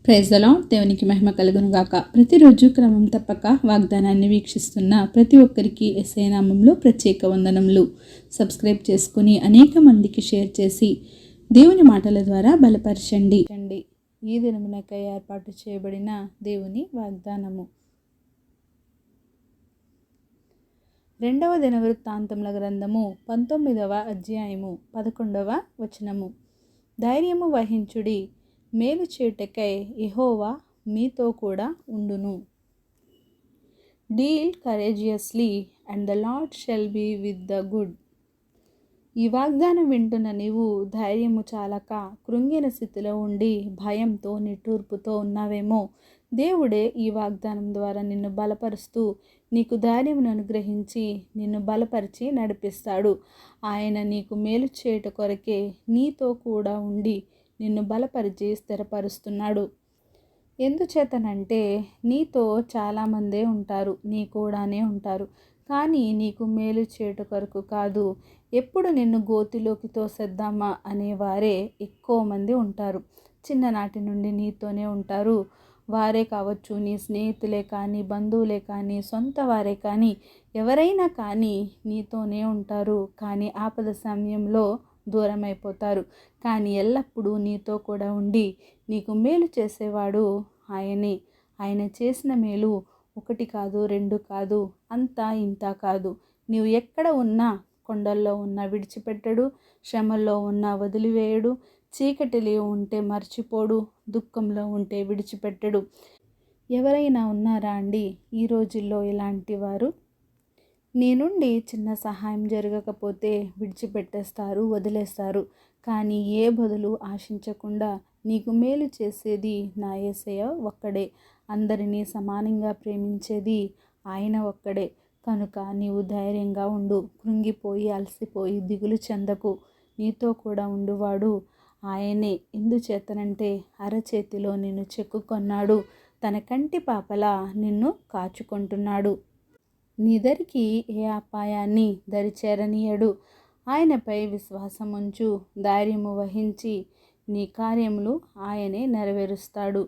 Praise the lord. దేవునికి మహిమ కలుగును గాక. ప్రతిరోజు క్రమం తప్పక వాగ్దానాన్ని వీక్షిస్తున్న ప్రతి ఒక్కరికి యేసయ్య నామములో ప్రత్యేక వందనములు. సబ్స్క్రైబ్ చేసుకుని అనేక మందికి షేర్ చేసి దేవుని మాటల ద్వారా బలపరచండి. ఈ దినమునకై ఏర్పాటు చేయబడిన దేవుని వాగ్దానము. 2వ దినవృత్తాంతముల గ్రంథము 19వ అధ్యాయము 11వ వచనము. ధైర్యము వహించుడి, మేలు చేయుటకై యెహోవా మీతో కూడా ఉండును. Deal courageously and the Lord shall be with the good. ఈ వాగ్దానం వింటున్న నీవు ధైర్యము చాలక కృంగిన స్థితిలో ఉండి భయంతో నిట్టూర్పుతో ఉన్నావేమో. దేవుడే ఈ వాగ్దానం ద్వారా నిన్ను బలపరుస్తూ నీకు ధైర్యమును అనుగ్రహించి నిన్ను బలపరిచి నడిపిస్తాడు. ఆయన నీకు మేలు చేయుట కొరకే నీతో కూడా ఉండి నిన్ను బలపరిచి స్థిరపరుస్తున్నాడు. ఎందుచేతనంటే నీతో చాలామందే ఉంటారు, నీ కూడానే ఉంటారు. కానీ నీకు మేలు చేయుట కొరకు కాదు, ఎప్పుడు నిన్ను గోతిలోకి తోసేద్దామా అనేవారే ఎక్కువ మంది ఉంటారు. చిన్ననాటి నుండి నీతోనే ఉంటారు. వారే కావచ్చు, నీ స్నేహితులే కానీ, బంధువులే కానీ, సొంత వారే కానీ, ఎవరైనా కానీ నీతోనే ఉంటారు. కానీ ఆపద సమయంలో దూరం అయిపోతారు. కానీ ఎల్లప్పుడూ నీతో కూడా ఉండి నీకు మేలు చేసేవాడు ఆయనే. ఆయన చేసిన మేలు ఒకటి కాదు, రెండు కాదు, అంతా ఇంత కాదు. నీవు ఎక్కడ ఉన్నా, కొండల్లో ఉన్నా విడిచిపెట్టడు, శ్రమల్లో ఉన్నా వదిలివేయడు, చీకటిలో ఉంటే మర్చిపోడు, దుఃఖంలో ఉంటే విడిచిపెట్టడు. ఎవరైనా ఉన్నారా అండి ఈ రోజుల్లో ఇలాంటి వారు? నీ నుండి చిన్న సహాయం జరగకపోతే విడిచిపెట్టేస్తారు, వదిలేస్తారు. కానీ ఏ బదులు ఆశించకుండా నీకు మేలు చేసేది నా యేసయ్య ఒక్కడే. అందరినీ సమానంగా ప్రేమించేది ఆయన ఒక్కడే. కనుక నీవు ధైర్యంగా ఉండు, కృంగిపోయి అలసిపోయి దిగులు చెందకు. నీతో కూడా ఉండువాడు ఆయనే. ఎందుచేతనంటే అరచేతిలో నిన్ను చెక్కుకొన్నాడు, తన కంటి పాపలా నిన్ను కాచుకుంటున్నాడు. నీ దరికి ఏ అపాయాన్ని దరిచేరనీయడు. ఆయనపై విశ్వాసం ఉంచు, ధైర్యము వహించి నీ కార్యములు ఆయనే నెరవేరుస్తాడు.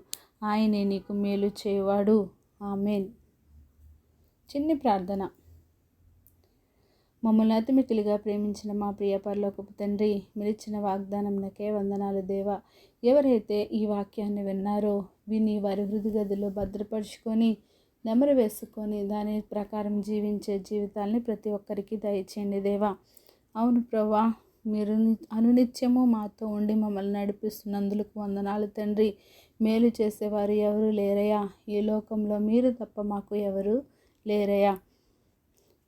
ఆయనే నీకు మేలు చేయువాడు. ఆమేన్. చిన్ని ప్రార్థన. మమ్మల్ని అతిమికిలిగా ప్రేమించిన మా ప్రియ పరలోకపు తండ్రి, మీరిచ్చిన వాగ్దానంకే వందనాలు దేవా. ఎవరైతే ఈ వాక్యాన్ని విన్నారో విని వారి హృదయగదిలో భద్రపరుచుకొని నెమరు వేసుకొని దాని ప్రకారం జీవించే జీవితాలని ప్రతి ఒక్కరికి దయచేయండి దేవా. అవును ప్రభువా, మీరు అనునిత్యము మాతో ఉండి మమ్మల్ని నడిపిస్తున్నందుకు వందనాలు తండ్రి. మేలు చేసేవారు ఎవరు లేరయ్యా, ఈ లోకంలో మీరు తప్ప మాకు ఎవరు లేరయ్యా.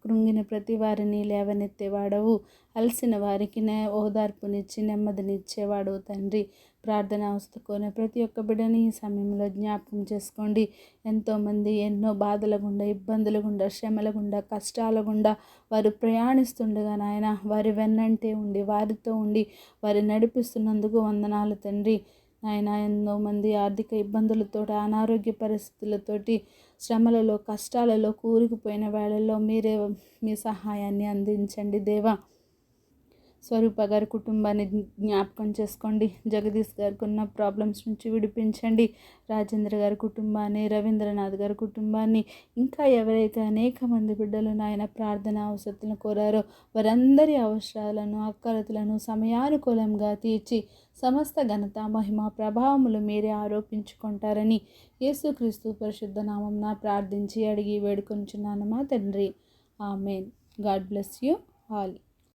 కృంగిన ప్రతి వారిని లేవనెత్తేవాడవు, అలసిన వారికి ఓదార్పునిచ్చి నెమ్మదినిచ్చేవాడు తండ్రి. ప్రార్థన అవస్థకున్న ప్రతి ఒక్క బిడ్డని ఈ సమయంలో జ్ఞాపకం చేసుకోండి. ఎంతోమంది ఎన్నో బాధల గుండా, ఇబ్బందుల గుండా, శ్రమల గుండా, కష్టాల గుండా వారు ప్రయాణిస్తుండగా నాయన వారి వెన్నంటే ఉండి వారితో ఉండి వారి నడిపిస్తున్నందుకు వందనాలు తండ్రి. నాయన ఎంతో మంది ఆర్థిక ఇబ్బందులతో, అనారోగ్య పరిస్థితులతోటి, శ్రమలలో, కష్టాలలో కూరుకుపోయిన వేళల్లో మీరే మీ సహాయాన్ని అందించండి దేవా. స్వరూప గారి కుటుంబాన్ని జ్ఞాపకం చేసుకోండి. జగదీష్ గారికి ఉన్న ప్రాబ్లమ్స్ నుంచి విడిపించండి. రాజేంద్ర గారి కుటుంబాన్ని, రవీంద్రనాథ్ గారి కుటుంబాన్ని, ఇంకా ఎవరైతే అనేక మంది బిడ్డలు నాయన ప్రార్థన అవసరాలను కోరారో వారందరి అవసరాలను, అక్కరతలను సమయానుకూలంగా తీర్చి సమస్త ఘనత, మహిమ, ప్రభావములు మీరే ఆరోపించుకుంటారని యేసుక్రీస్తు పరిశుద్ధ నామమున ప్రార్థించి అడిగి వేడుకొంచున్నాను మా తండ్రి. Amen. God bless you all.